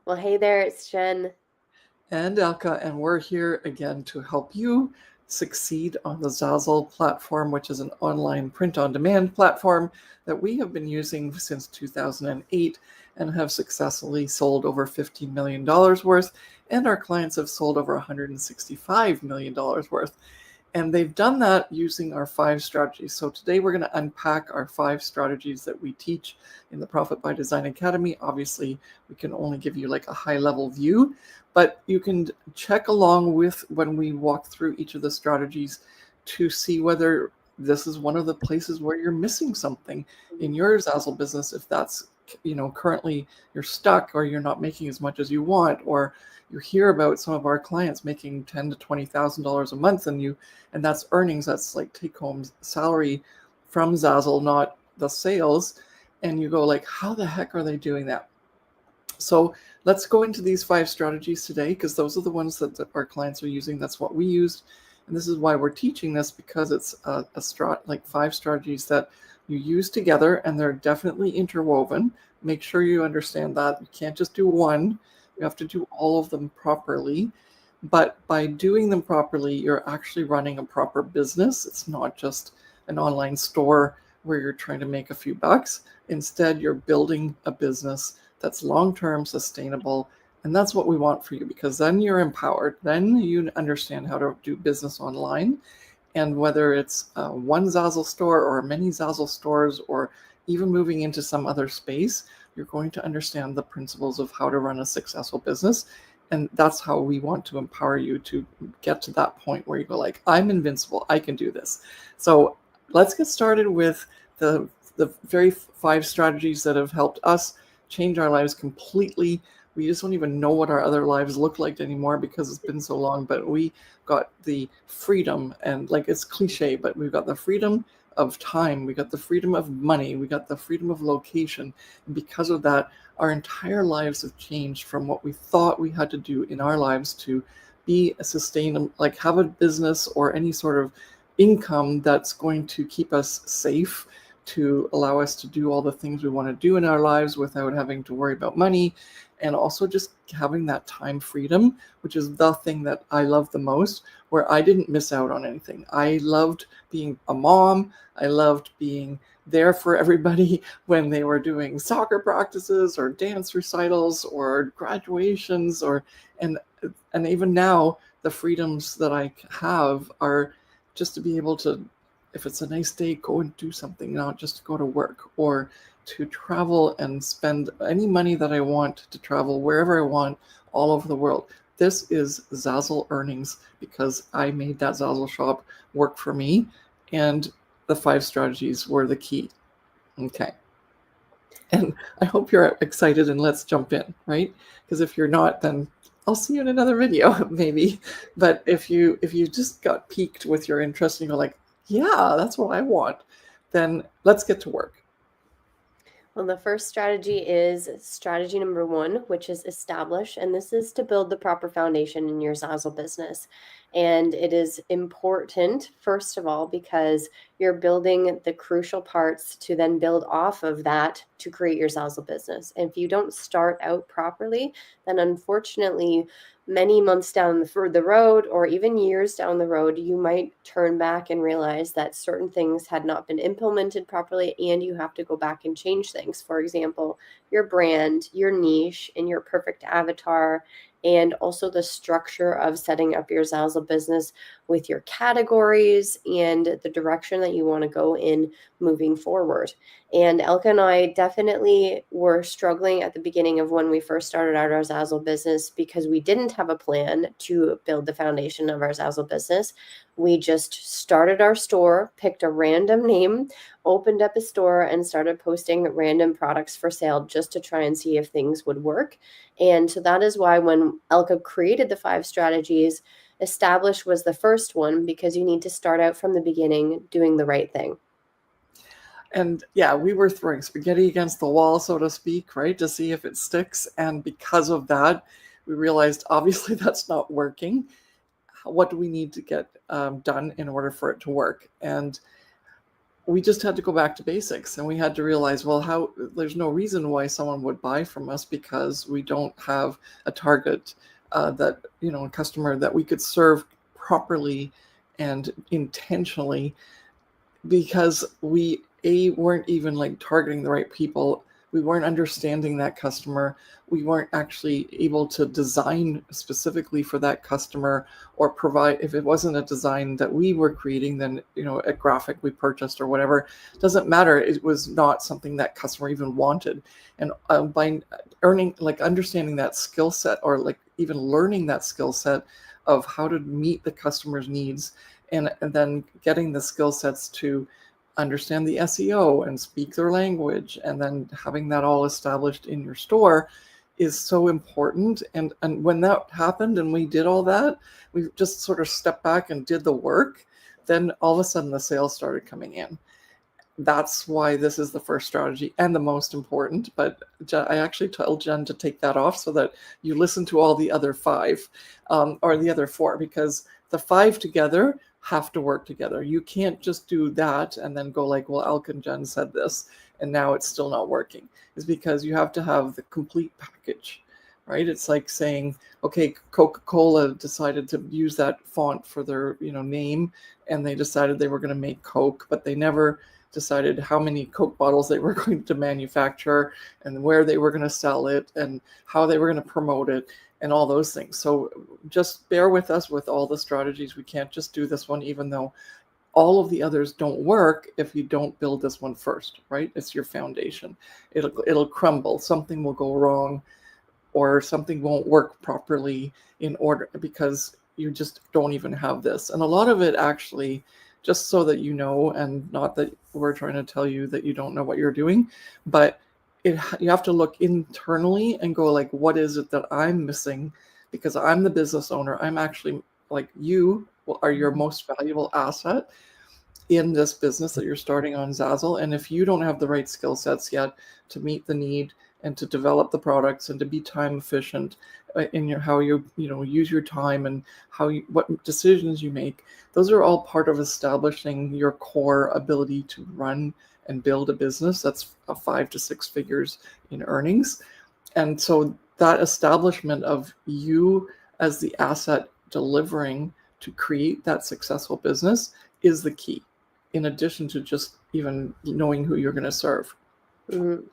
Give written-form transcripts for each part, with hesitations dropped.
Well, hey there, it's Jen. And Elke, and we're here again to help you succeed on the Zazzle platform, which is an online print-on-demand platform that we have been using since 2008 and have successfully sold over $15 million worth, and our clients have sold over $165 million worth. And they've done that using our 5 strategies. So today we're going to unpack our 5 strategies that we teach in the Profit by Design Academy. Obviously, we can only give you like a high-level view, but you can check along with when we walk through each of the strategies to see whether this is one of the places where you're missing something in your Zazzle business. If that's, currently you're stuck or you're not making as much as you want, or you hear about some of our clients making $10,000 to $20,000 a month, and that's earnings, that's like take-home salary from Zazzle, not the sales, and you go like, how the heck are they doing that? So let's go into these 5 strategies today, because those are the ones that our clients are using. That's what we used, and this is why we're teaching this, because it's like 5 strategies that you use together, and they're definitely interwoven. Make sure you understand that you can't just do one. You have to do all of them properly. But by doing them properly, you're actually running a proper business. It's not just an online store where you're trying to make a few bucks. Instead, you're building a business that's long-term, sustainable, and that's what we want for you, because then you're empowered. Then you understand how to do business online. And whether it's one Zazzle store or many Zazzle stores, or even moving into some other space, you're going to understand the principles of how to run a successful business. And that's how we want to empower you to get to that point where you go like, I'm invincible, I can do this. So let's get started with the very 5 strategies that have helped us change our lives completely. We just don't even know what our other lives look like anymore because it's been so long, but we got the freedom, and like, it's cliche, but we've got the freedom of time, we got the freedom of money, we got the freedom of location. And because of that, our entire lives have changed from what we thought we had to do in our lives to be a sustainable, like have a business or any sort of income that's going to keep us safe, to allow us to do all the things we want to do in our lives without having to worry about money, and also just having that time freedom, which is the thing that I love the most, where I didn't miss out on anything. I loved being a mom. I loved being there for everybody when they were doing soccer practices or dance recitals or graduations, and even now the freedoms that I have are just to be able to, if it's a nice day, go and do something, not just go to work, or to travel and spend any money that I want to travel wherever I want all over the world. This is Zazzle earnings, because I made that Zazzle shop work for me, and the 5 strategies were the key. Okay. And I hope you're excited, and let's jump in, right? Because if you're not, then I'll see you in another video, maybe. But if you just got piqued with your interest and you're like, yeah, that's what I want, then let's get to work. Well, the first strategy is strategy number 1, which is establish. And this is to build the proper foundation in your Zazzle business. And it is important, first of all, because you're building the crucial parts to then build off of that to create your Zazzle business. And if you don't start out properly, then unfortunately, many months down the road, or even years down the road, you might turn back and realize that certain things had not been implemented properly, and you have to go back and change things. For example, your brand, your niche, and your perfect avatar, and also the structure of setting up your Zazzle business with your categories and the direction that you want to go in moving forward. And Elke and I definitely were struggling at the beginning of when we first started out our Zazzle business, because we didn't have a plan to build the foundation of our Zazzle business. We just started our store, picked a random name, opened up a store, and started posting random products for sale just to try and see if things would work. And so that is why when Elke created the 5 strategies, establish was the first one, because you need to start out from the beginning doing the right thing. And yeah, we were throwing spaghetti against the wall, so to speak, right, to see if it sticks. And because of that, we realized obviously that's not working. What do we need to get done in order for it to work? And we just had to go back to basics, and we had to realize, well, there's no reason why someone would buy from us, because we don't have a target that, a customer that we could serve properly and intentionally, because we weren't even like targeting the right people. We weren't understanding that customer. We weren't actually able to design specifically for that customer, or provide, if it wasn't a design that we were creating, then a graphic we purchased or whatever, doesn't matter. It was not something that customer even wanted. And by understanding that skill set, or like even learning that skill set of how to meet the customer's needs, and then getting the skill sets to understand the SEO and speak their language, and then having that all established in your store is so important. And when that happened and we did all that, we just sort of stepped back and did the work, then all of a sudden the sales started coming in. That's why this is the first strategy and the most important. But I actually told Jen to take that off so that you listen to all the other 5 or the other 4, because the 5 together have to work together. You can't just do that and then go like, well, Elke and Jen said this and now it's still not working. It's because you have to have the complete package, right? It's like saying, okay, Coca-Cola decided to use that font for their name, and they decided they were going to make Coke, but they never decided how many Coke bottles they were going to manufacture, and where they were going to sell it, and how they were going to promote it, and all those things. So just bear with us with all the strategies. We can't just do this one, even though all of the others don't work if you don't build this one first, right? It's your foundation. It'll crumble. Something will go wrong, or something won't work properly in order, because you just don't even have this. And a lot of it actually, just so that you know, and not that we're trying to tell you that you don't know what you're doing, but you have to look internally and go like, what is it that I'm missing? Because I'm the business owner. I'm actually, like, you are your most valuable asset in this business that you're starting on Zazzle. And if you don't have the right skill sets yet to meet the need and to develop the products and to be time efficient in how you use your time, and what decisions you make, those are all part of establishing your core ability to run and build a business that's 5 to 6 figures in earnings. And so that establishment of you as the asset delivering to create that successful business is the key, in addition to just even knowing who you're going to serve. Mm-hmm.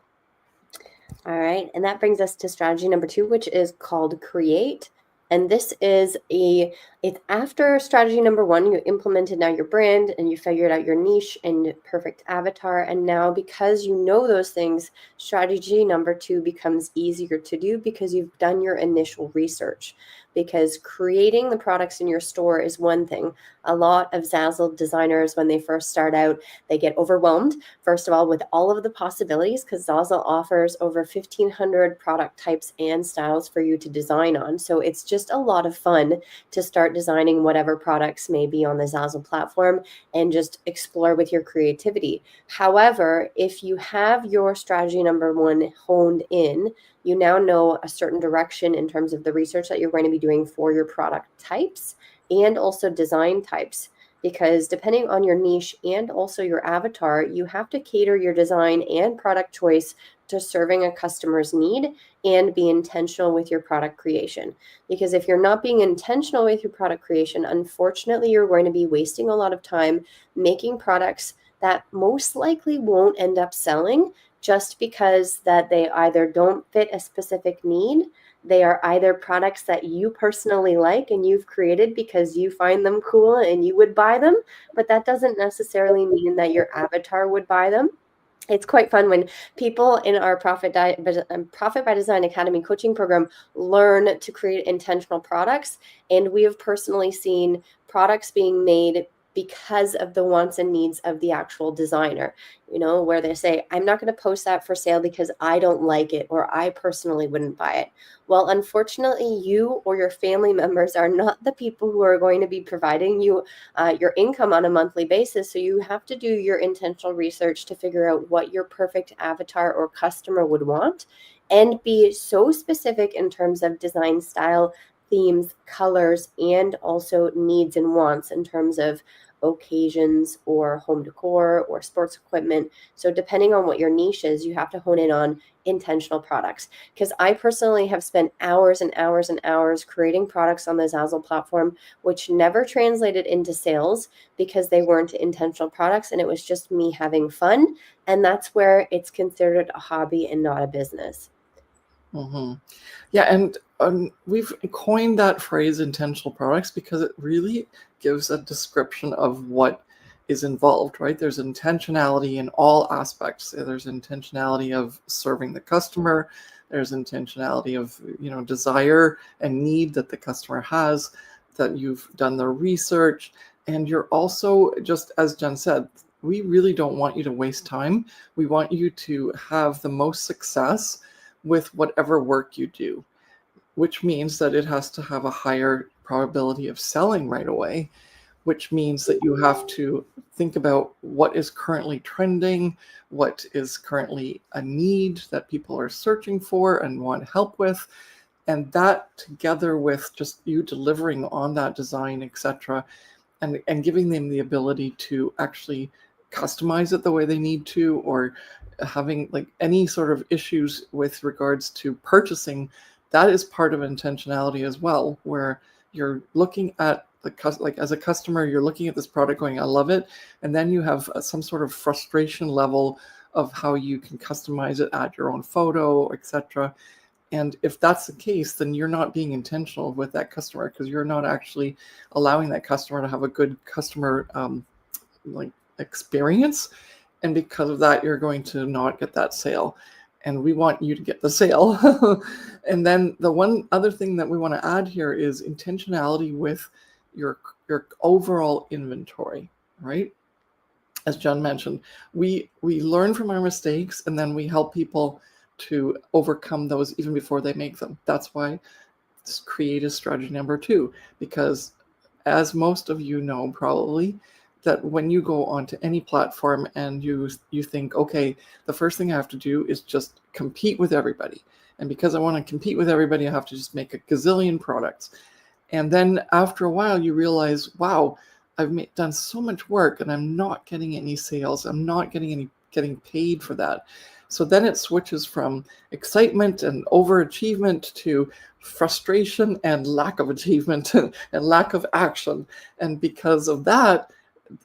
All right. And that brings us to strategy number 2, which is called create. And this is it's after strategy number 1, you implemented now your brand and you figured out your niche and perfect avatar. And now, because you know those things, strategy number 2 becomes easier to do because you've done your initial research. Because creating the products in your store is one thing. A lot of Zazzle designers, when they first start out, they get overwhelmed, first of all, with all of the possibilities, because Zazzle offers over 1,500 product types and styles for you to design on. So it's just a lot of fun to start designing whatever products may be on the Zazzle platform and just explore with your creativity. However, if you have your strategy number 1 honed in, you now know a certain direction in terms of the research that you're going to be doing for your product types and also design types. Because depending on your niche and also your avatar, you have to cater your design and product choice to serving a customer's need and be intentional with your product creation. Because if you're not being intentional with your product creation, unfortunately, you're going to be wasting a lot of time making products that most likely won't end up selling, just because that they either don't fit a specific need. They are either products that you personally like and you've created because you find them cool and you would buy them, but that doesn't necessarily mean that your avatar would buy them. It's quite fun when people in our Profit by Design Academy coaching program learn to create intentional products. And we have personally seen products being made because of the wants and needs of the actual designer, where they say, I'm not going to post that for sale because I don't like it, or I personally wouldn't buy it. Well, unfortunately, you or your family members are not the people who are going to be providing you your income on a monthly basis. So you have to do your intentional research to figure out what your perfect avatar or customer would want, and be so specific in terms of design style, themes, colors, and also needs and wants in terms of occasions or home decor or sports equipment. So depending on what your niche is, you have to hone in on intentional products. Because I personally have spent hours and hours and hours creating products on the Zazzle platform, which never translated into sales because they weren't intentional products and it was just me having fun. And that's where it's considered a hobby and not a business. Mm-hmm. Yeah, and we've coined that phrase intentional products because it really gives a description of what is involved, right? There's intentionality in all aspects. There's intentionality of serving the customer. There's intentionality of, desire and need that the customer has, that you've done the research. And you're also, just as Jen said, we really don't want you to waste time. We want you to have the most success with whatever work you do, which means that it has to have a higher probability of selling right away, which means that you have to think about what is currently trending, what is currently a need that people are searching for and want help with. And that together with just you delivering on that design, etc., and giving them the ability to actually customize it the way they need to, or having like any sort of issues with regards to purchasing, that is part of intentionality as well, where you're looking at like as a customer, you're looking at this product going, I love it. And then you have some sort of frustration level of how you can customize it, add your own photo, etc. And if that's the case, then you're not being intentional with that customer because you're not actually allowing that customer to have a good customer like experience. And because of that, you're going to not get that sale. And we want you to get the sale. And then the one other thing that we want to add here is intentionality with your overall inventory, right? As Jen mentioned, we learn from our mistakes and then we help people to overcome those even before they make them. That's why create is strategy number 2, because as most of you know probably, that when you go onto any platform and you think, okay, the first thing I have to do is just compete with everybody. And because I want to compete with everybody, I have to just make a gazillion products. And then after a while, you realize, wow, I've done so much work and I'm not getting any sales. I'm not getting paid for that. So then it switches from excitement and overachievement to frustration and lack of achievement and lack of action. And because of that,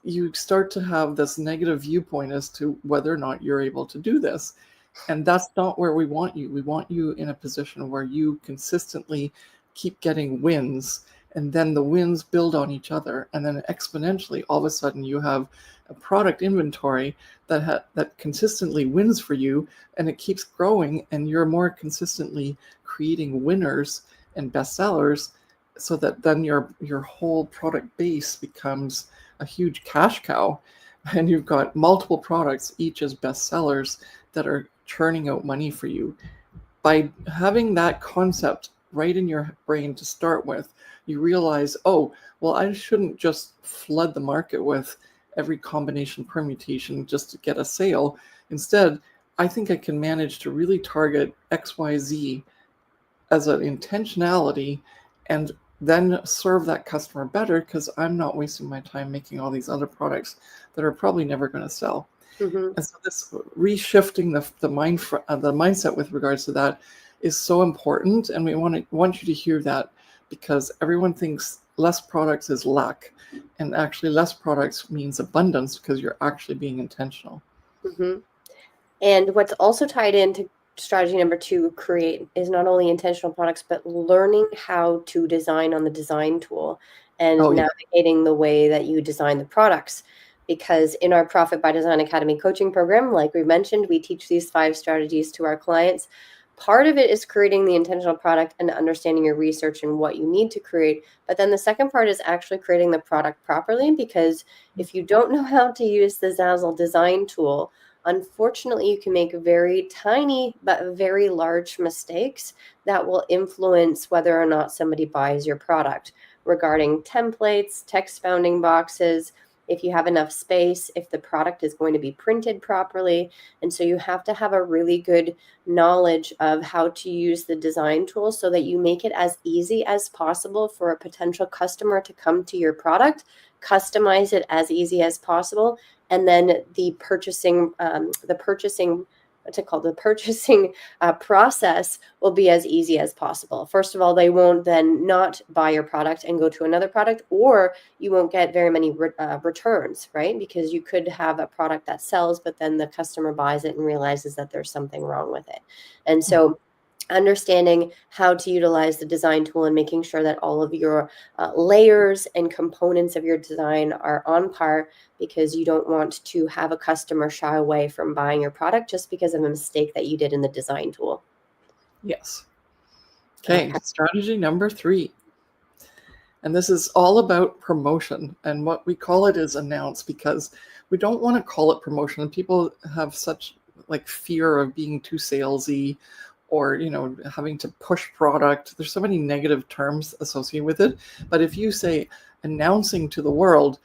you start to have this negative viewpoint as to whether or not you're able to do this. And that's not where we want you. We want you in a position where you consistently keep getting wins, and then the wins build on each other. And then exponentially, all of a sudden, you have a product inventory that consistently wins for you, and it keeps growing, and you're more consistently creating winners and bestsellers, so that then your whole product base becomes a huge cash cow, and you've got multiple products, each as bestsellers that are churning out money for you. By having that concept right in your brain to start with, you realize, oh, well, I shouldn't just flood the market with every combination permutation just to get a sale. Instead, I think I can manage to really target XYZ as an intentionality and then serve that customer better because I'm not wasting my time making all these other products that are probably never going to sell. Mm-hmm. And so this reshifting the mindset with regards to that is so important, and we want you to hear that, because everyone thinks less products is lack, and actually less products means abundance because you're actually being intentional. Mm-hmm. And what's also tied into strategy number 2, create, is not only intentional products, but learning how to design on the design tool and Oh yeah. navigating the way that you design the products. Because in our Profit by Design Academy coaching program, like we mentioned, we teach these 5 strategies to our clients. Part of it is creating the intentional product and understanding your research and what you need to create. But then the second part is actually creating the product properly, because if you don't know how to use the Zazzle design tool, unfortunately, you can make very tiny but very large mistakes that will influence whether or not somebody buys your product, regarding templates, text bounding boxes, if you have enough space, if the product is going to be printed properly. And so you have to have a really good knowledge of how to use the design tool so that you make it as easy as possible for a potential customer to come to your product customize it as easy as possible. And then the purchasing process will be as easy as possible. First of all, they won't then not buy your product and go to another product, or you won't get very many returns, right? Because you could have a product that sells, but then the customer buys it and realizes that there's something wrong with it. And so understanding how to utilize the design tool and making sure that all of your layers and components of your design are on par, because you don't want to have a customer shy away from buying your product just because of a mistake that you did in the design tool. Yes. Okay. Strategy number 3. And this is all about promotion. And what we call it is announce, because we don't want to call it promotion. And people have such fear of being too salesy, or having to push product. There's so many negative terms associated with it. But if you say announcing to the world,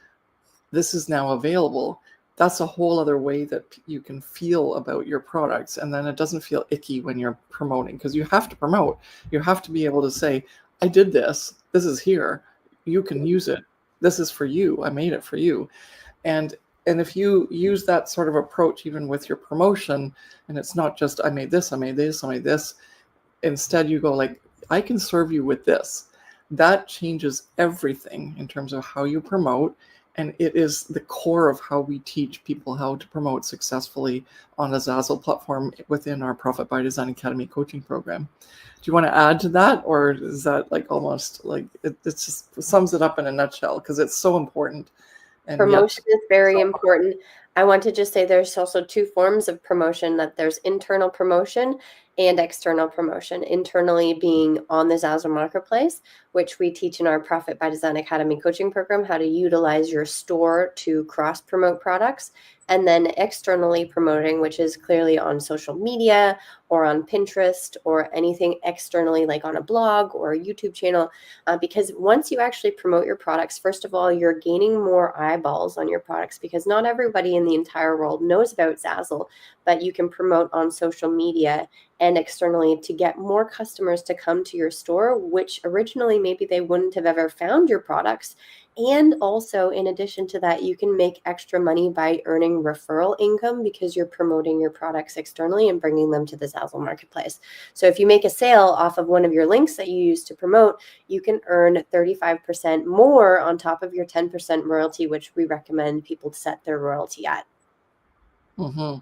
this is now available, that's a whole other way that you can feel about your products. And then it doesn't feel icky when you're promoting, because you have to promote. You have to be able to say, I did this. This is here. You can use it. This is for you. I made it for you. And if you use that sort of approach, even with your promotion, and it's not just, I made this, I made this, I made this. Instead, you go I can serve you with this. That changes everything in terms of how you promote. And it is the core of how we teach people how to promote successfully on a Zazzle platform within our Profit by Design Academy coaching program. Do you want to add to that? Or is that almost it just sums it up in a nutshell, because it's so important. And promotion is very important. I want to just say there's also 2 forms of promotion, that there's internal promotion and external promotion. Internally being on the Zazzle Marketplace, which we teach in our Profit by Design Academy coaching program, how to utilize your store to cross-promote products. And then externally promoting, which is clearly on social media or on Pinterest or anything externally, like on a blog or a YouTube channel. Because once you actually promote your products, first of all, you're gaining more eyeballs on your products, because not everybody in the entire world knows about Zazzle, but you can promote on social media and externally to get more customers to come to your store, which originally maybe they wouldn't have ever found your products. And also, in addition to that, you can make extra money by earning referral income, because you're promoting your products externally and bringing them to the Zazzle Marketplace. So if you make a sale off of one of your links that you use to promote, you can earn 35% more on top of your 10% royalty, which we recommend people to set their royalty at. Mm-hmm.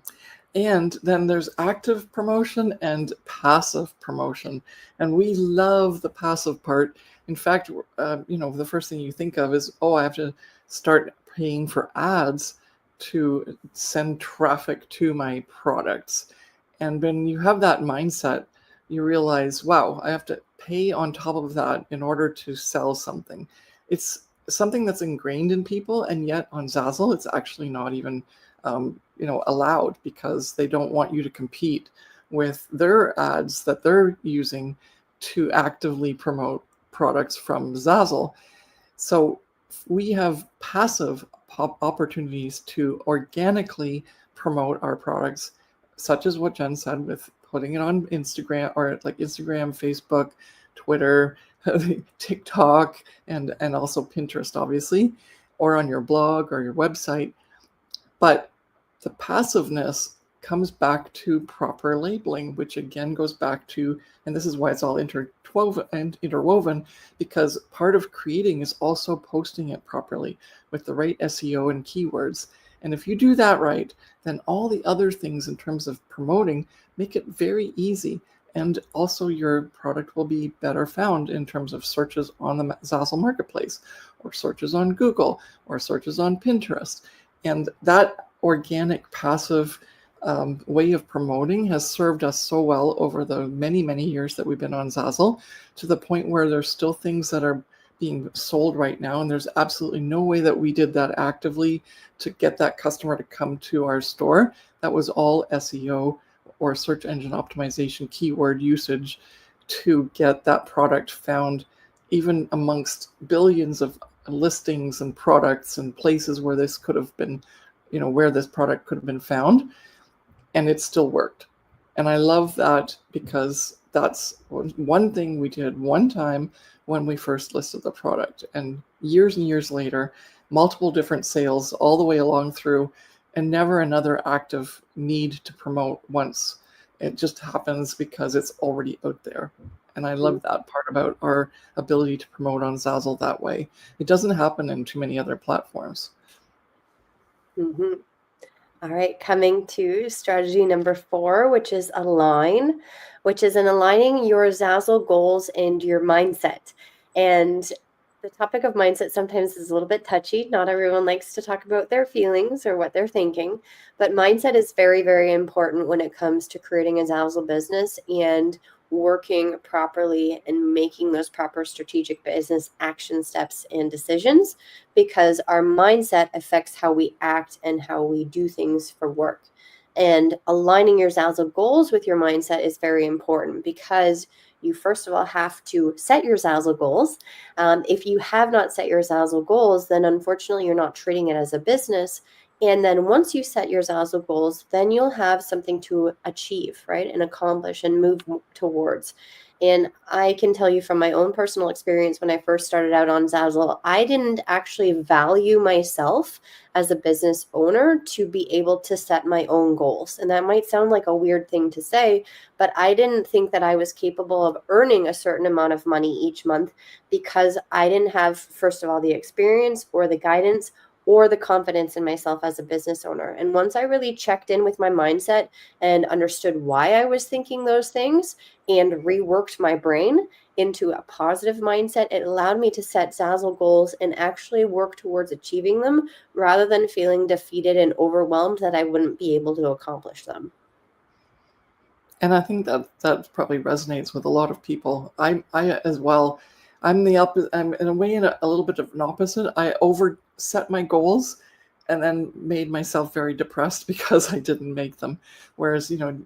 And then there's active promotion and passive promotion. And we love the passive part. In fact, the first thing you think of is, I have to start paying for ads to send traffic to my products. And when you have that mindset, you realize, wow, I have to pay on top of that in order to sell something. It's something that's ingrained in people. And yet on Zazzle, it's actually not even allowed, because they don't want you to compete with their ads that they're using to actively promote products from Zazzle. So we have passive opportunities to organically promote our products, such as what Jen said, with putting it on Instagram, or Instagram, Facebook, Twitter, TikTok, and also Pinterest, obviously, or on your blog or your website. But the passiveness comes back to proper labeling, which again goes back to, and this is why it's all interwoven, because part of creating is also posting it properly with the right SEO and keywords. And if you do that right, then all the other things in terms of promoting make it very easy. And also your product will be better found in terms of searches on the Zazzle Marketplace, or searches on Google, or searches on Pinterest. And that organic, passive way of promoting has served us so well over the many, many years that we've been on Zazzle, to the point where there's still things that are being sold right now. And there's absolutely no way that we did that actively to get that customer to come to our store. That was all SEO or search engine optimization keyword usage to get that product found, even amongst billions of listings and products and places where this could have been, where this product could have been found, and it still worked. And I love that, because that's one thing we did one time when we first listed the product. And years later, multiple different sales all the way along through, and never another active need to promote once. It just happens because it's already out there. And I love that part about our ability to promote on Zazzle that way. It doesn't happen in too many other platforms. Mm-hmm. All right, coming to strategy number 4, which is align, which is in aligning your Zazzle goals and your mindset. And the topic of mindset sometimes is a little bit touchy. Not everyone likes to talk about their feelings or what they're thinking, but mindset is very, very important when it comes to creating a Zazzle business and working properly and making those proper strategic business action steps and decisions, because our mindset affects how we act and how we do things for work. And aligning your Zazzle goals with your mindset is very important, because you first of all have to set your Zazzle goals. If you have not set your Zazzle goals, then unfortunately you're not treating it as a business. And then once you set your Zazzle goals, then you'll have something to achieve, right? And accomplish and move towards. And I can tell you from my own personal experience, when I first started out on Zazzle, I didn't actually value myself as a business owner to be able to set my own goals. And that might sound like a weird thing to say, but I didn't think that I was capable of earning a certain amount of money each month, because I didn't have, first of all, the experience or the guidance or the confidence in myself as a business owner. And once I really checked in with my mindset and understood why I was thinking those things and reworked my brain into a positive mindset, it allowed me to set Zazzle goals and actually work towards achieving them, rather than feeling defeated and overwhelmed that I wouldn't be able to accomplish them. And I think that probably resonates with a lot of people. I as well. I'm the opposite. I'm in a way a little bit of an opposite. I overset my goals, and then made myself very depressed because I didn't make them. Whereas, Jen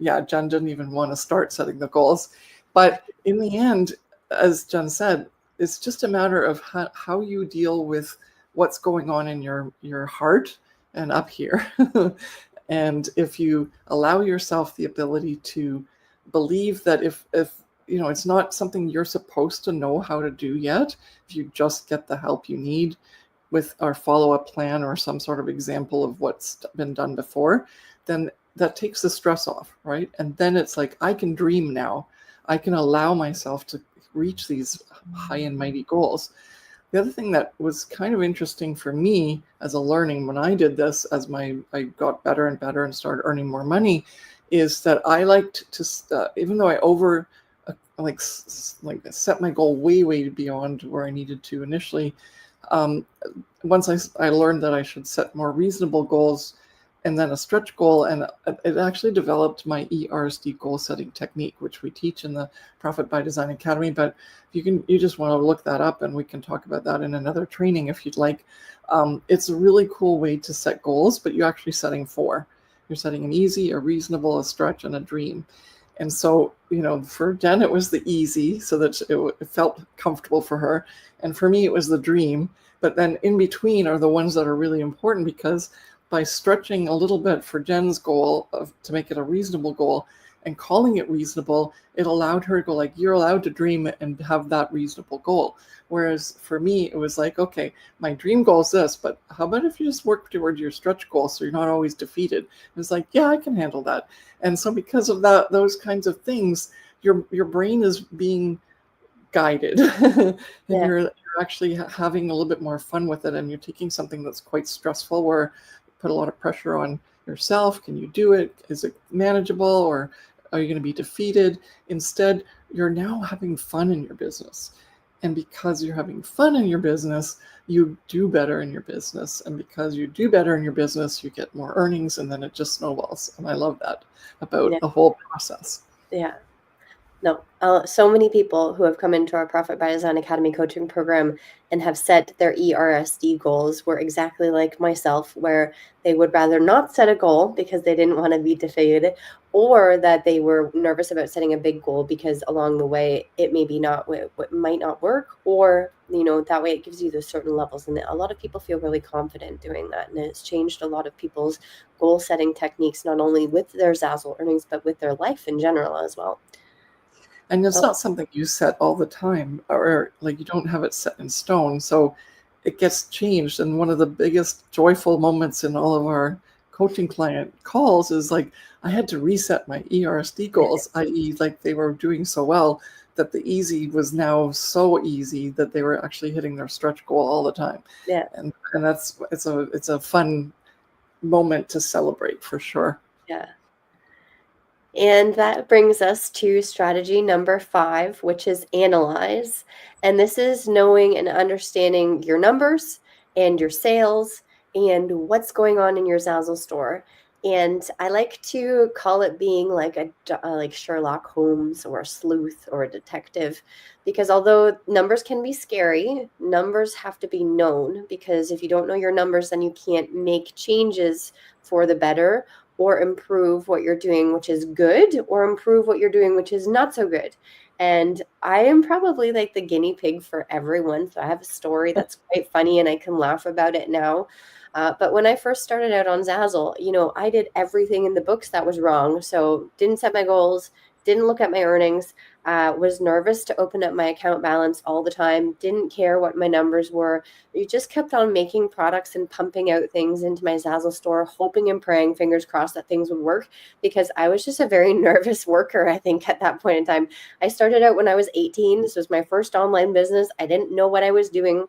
didn't even want to start setting the goals. But in the end, as Jen said, it's just a matter of how you deal with what's going on in your heart and up here. And if you allow yourself the ability to believe that if it's not something you're supposed to know how to do yet, if you just get the help you need with our follow-up plan or some sort of example of what's been done before, then that takes the stress off, right? And then it's like, I can dream now. I can allow myself to reach these high and mighty goals. The other thing that was kind of interesting for me as a learning when I did this, as I got better and better and started earning more money, is that I liked to, even though I set my goal way beyond where I needed to initially. Once I learned that I should set more reasonable goals and then a stretch goal, and it actually developed my ERSD goal setting technique, which we teach in the Profit by Design Academy. But you just want to look that up, and we can talk about that in another training if you'd like. It's a really cool way to set goals, but you're actually setting 4. You're setting an easy, a reasonable, a stretch, and a dream. And so, for Jen, it was the easy, so that it felt comfortable for her. And for me, it was the dream. But then in between are the ones that are really important, because by stretching a little bit for Jen's goal to make it a reasonable goal and calling it reasonable, it allowed her to go like, you're allowed to dream and have that reasonable goal. Whereas for me, it was like, okay, my dream goal is this, but how about if you just work toward your stretch goal so you're not always defeated? It's like, yeah, I can handle that. And so because of that, those kinds of things, your brain is being guided and Yeah. you're actually having a little bit more fun with it, and you're taking something that's quite stressful where you put a lot of pressure on yourself. Can you do it? Is it manageable, or are you going to be defeated? Instead, you're now having fun in your business. And because you're having fun in your business, you do better in your business. And because you do better in your business, you get more earnings, and then it just snowballs. And I love that about Yeah. the whole process. Yeah. No, so many people who have come into our Profit by Design Academy coaching program and have set their ERSD goals were exactly like myself, where they would rather not set a goal because they didn't want to be defeated, or that they were nervous about setting a big goal because along the way it might not work, or that way it gives you those certain levels. And a lot of people feel really confident doing that, and it's changed a lot of people's goal setting techniques, not only with their Zazzle earnings but with their life in general as well. And it's not something you set all the time, or like you don't have it set in stone. So it gets changed. And one of the biggest joyful moments in all of our coaching client calls is like, I had to reset my ERSD goals, i.e. like they were doing so well that the easy was now so easy that they were actually hitting their stretch goal all the time. Yeah. And it's a fun moment to celebrate for sure. Yeah. And that brings us to strategy number 5, which is analyze. And this is knowing and understanding your numbers and your sales and what's going on in your Zazzle store. And I like to call it being like like Sherlock Holmes or a sleuth or a detective, because although numbers can be scary, numbers have to be known, because if you don't know your numbers, then you can't make changes for the better, or improve what you're doing, which is good, or improve what you're doing, which is not so good. And I am probably like the guinea pig for everyone. So I have a story that's quite funny and I can laugh about it now. But when I first started out on Zazzle, I did everything in the books that was wrong. So didn't set my goals, didn't look at my earnings, was nervous to open up my account balance all the time, didn't care what my numbers were. You just kept on making products and pumping out things into my Zazzle store, hoping and praying, fingers crossed, that things would work, because I was just a very nervous worker, I think, at that point in time. I started out when I was 18. This was my first online business. I didn't know what I was doing.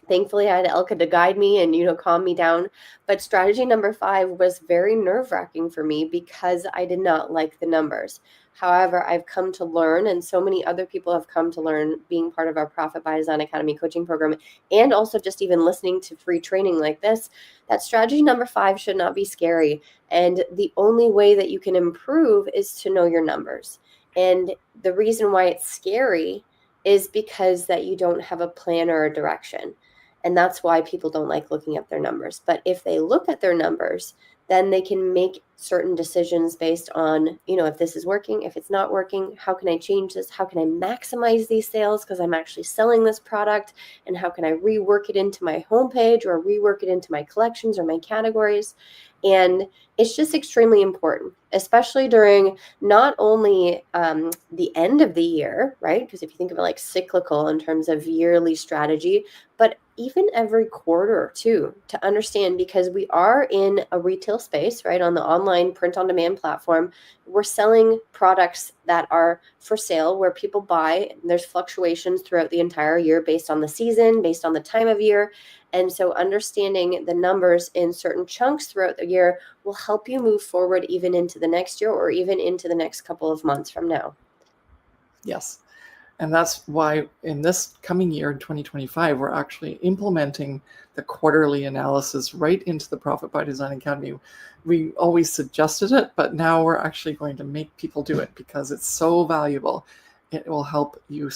Thankfully, I had Elke to guide me and, calm me down. But strategy number 5 was very nerve-wracking for me because I did not like the numbers. However, I've come to learn, and so many other people have come to learn being part of our Profit by Design Academy coaching program, and also just even listening to free training like this, that strategy number 5 should not be scary. And the only way that you can improve is to know your numbers. And the reason why it's scary is because that you don't have a plan or a direction. And that's why people don't like looking at their numbers. But if they look at their numbers, then they can make certain decisions based on, if this is working, if it's not working, how can I change this? How can I maximize these sales because I'm actually selling this product? And how can I rework it into my homepage or rework it into my collections or my categories? And it's just extremely important, especially during not only the end of the year, right? Because if you think of it like cyclical in terms of yearly strategy, but even every quarter too, to understand, because we are in a retail space, right? On the online print on demand platform, we're selling products that are for sale where people buy. There's fluctuations throughout the entire year based on the season, based on the time of year. And so understanding the numbers in certain chunks throughout the year will help you move forward even into the next year or even into the next couple of months from now. Yes. And that's why in this coming year, in 2025, we're actually implementing the quarterly analysis right into the Profit by Design Academy. We always suggested it, but now we're actually going to make people do it because it's so valuable. It will help you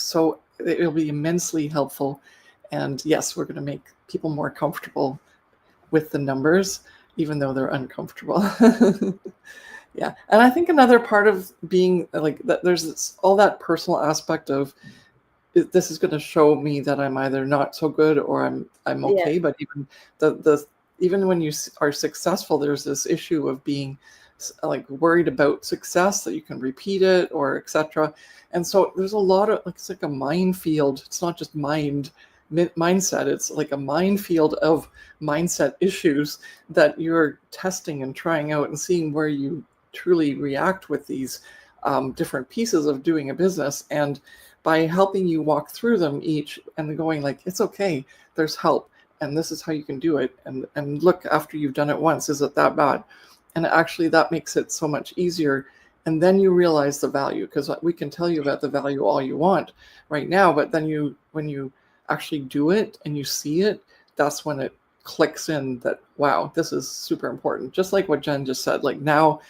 it will be immensely helpful. And yes, we're going to make people more comfortable with the numbers, even though they're uncomfortable. Yeah. And I think another part of being like that, there's all that personal aspect of this is going to show me that I'm either not so good or I'm okay. Yeah. But even when you are successful, there's this issue of being like worried about success, that you can repeat it or etc. And so there's a lot of it's like a minefield. It's not just mindset, it's like a minefield of mindset issues that you're testing and trying out and seeing where you truly react with these different pieces of doing a business. And by helping you walk through them each and going like, it's okay, there's help, and this is how you can do it, and look, after you've done it once, is it that bad? And actually that makes it so much easier. And then you realize the value, because we can tell you about the value all you want right now, but then when you actually do it and you see it, that's when it clicks in that, wow, this is super important. Just like what Jen just said, like now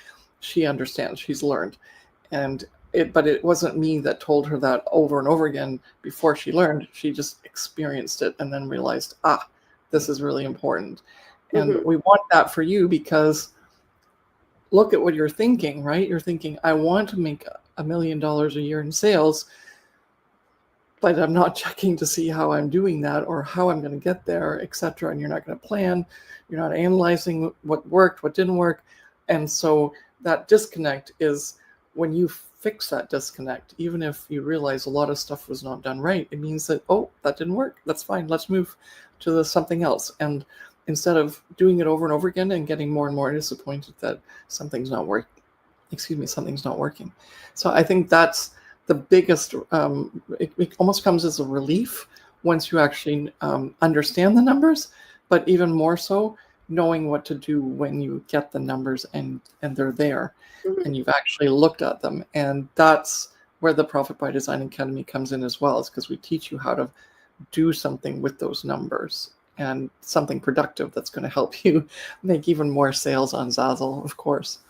she understands, she's learned. But it wasn't me that told her that over and over again before she learned. She just experienced it and then realized, this is really important. And we want that for you, because look at what you're thinking, right? You're thinking, I want to make $1 million a year in sales, but I'm not checking to see how I'm doing that or how I'm going to get there, etc. And you're not going to plan. You're not analyzing what worked, what didn't work. And so that disconnect is when you fix that disconnect. Even if you realize a lot of stuff was not done right, it means that, oh, that didn't work. That's fine. Let's move to something else. And instead of doing it over and over again and getting more and more disappointed that something's not working. So I think that's the biggest, it almost comes as a relief once you actually understand the numbers, but even more so knowing what to do when you get the numbers and they're there and you've actually looked at them. And that's where the Profit by Design Academy comes in as well, is because we teach you how to do something with those numbers and something productive that's going to help you make even more sales on Zazzle, of course.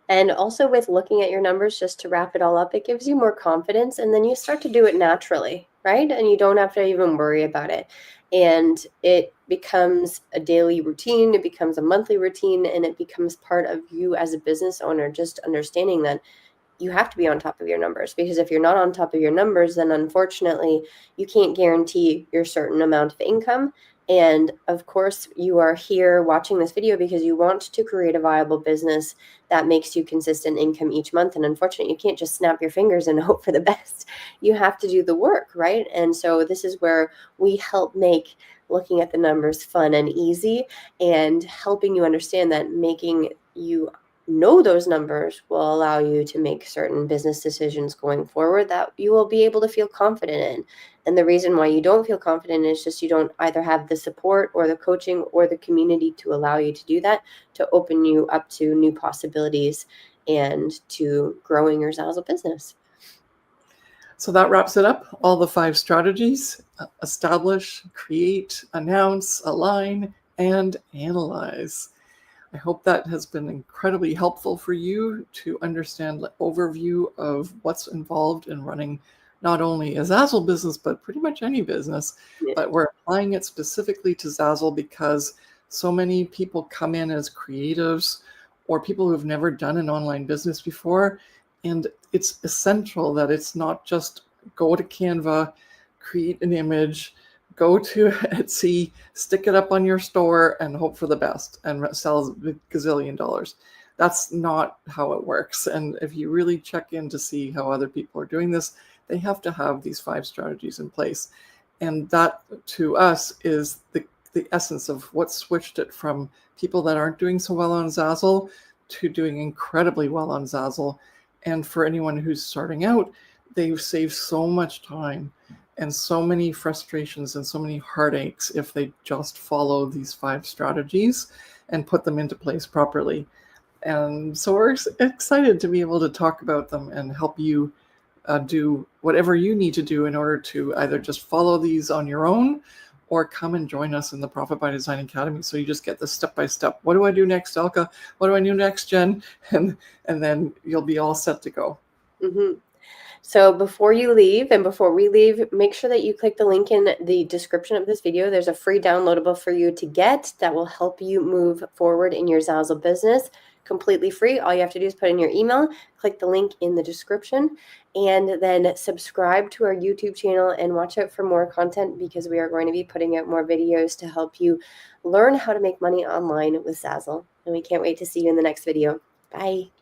And also with looking at your numbers, just to wrap it all up, it gives you more confidence, and then you start to do it naturally, right? And you don't have to even worry about it. And it becomes a daily routine, it becomes a monthly routine, and it becomes part of you as a business owner, just understanding that you have to be on top of your numbers, because if you're not on top of your numbers, then unfortunately you can't guarantee your certain amount of income. And of course, you are here watching this video because you want to create a viable business that makes you consistent income each month. And unfortunately, you can't just snap your fingers and hope for the best. You have to do the work, right? And so this is where we help make looking at the numbers fun and easy, and helping you understand that making you know those numbers will allow you to make certain business decisions going forward that you will be able to feel confident in. And the reason why you don't feel confident is just you don't either have the support or the coaching or the community to allow you to do that, to open you up to new possibilities and to growing your Zazzle business. So that wraps it up. All the 5 strategies: establish, create, announce, align, and analyze. I hope that has been incredibly helpful for you to understand the overview of what's involved in running not only a Zazzle business, but pretty much any business. Yeah. But we're applying it specifically to Zazzle because so many people come in as creatives or people who've never done an online business before. And it's essential that it's not just go to Canva, create an image, go to Etsy, stick it up on your store, and hope for the best and sell a gazillion dollars. That's not how it works. And if you really check in to see how other people are doing this, they have to have these 5 strategies in place. And that, to us, is the essence of what switched it from people that aren't doing so well on Zazzle to doing incredibly well on Zazzle. And for anyone who's starting out, they've saved so much time and so many frustrations and so many heartaches if they just follow these 5 strategies and put them into place properly. And so we're excited to be able to talk about them and help you do whatever you need to do in order to either just follow these on your own or come and join us in the Profit by Design Academy. So you just get this step-by-step. What do I do next, Elke? What do I do next, Jen? And then you'll be all set to go. Mm-hmm. So before you leave and before we leave, make sure that you click the link in the description of this video. There's a free downloadable for you to get that will help you move forward in your Zazzle business. Completely free. All you have to do is put in your email, click the link in the description, and then subscribe to our YouTube channel and watch out for more content, because we are going to be putting out more videos to help you learn how to make money online with Zazzle. And we can't wait to see you in the next video. Bye.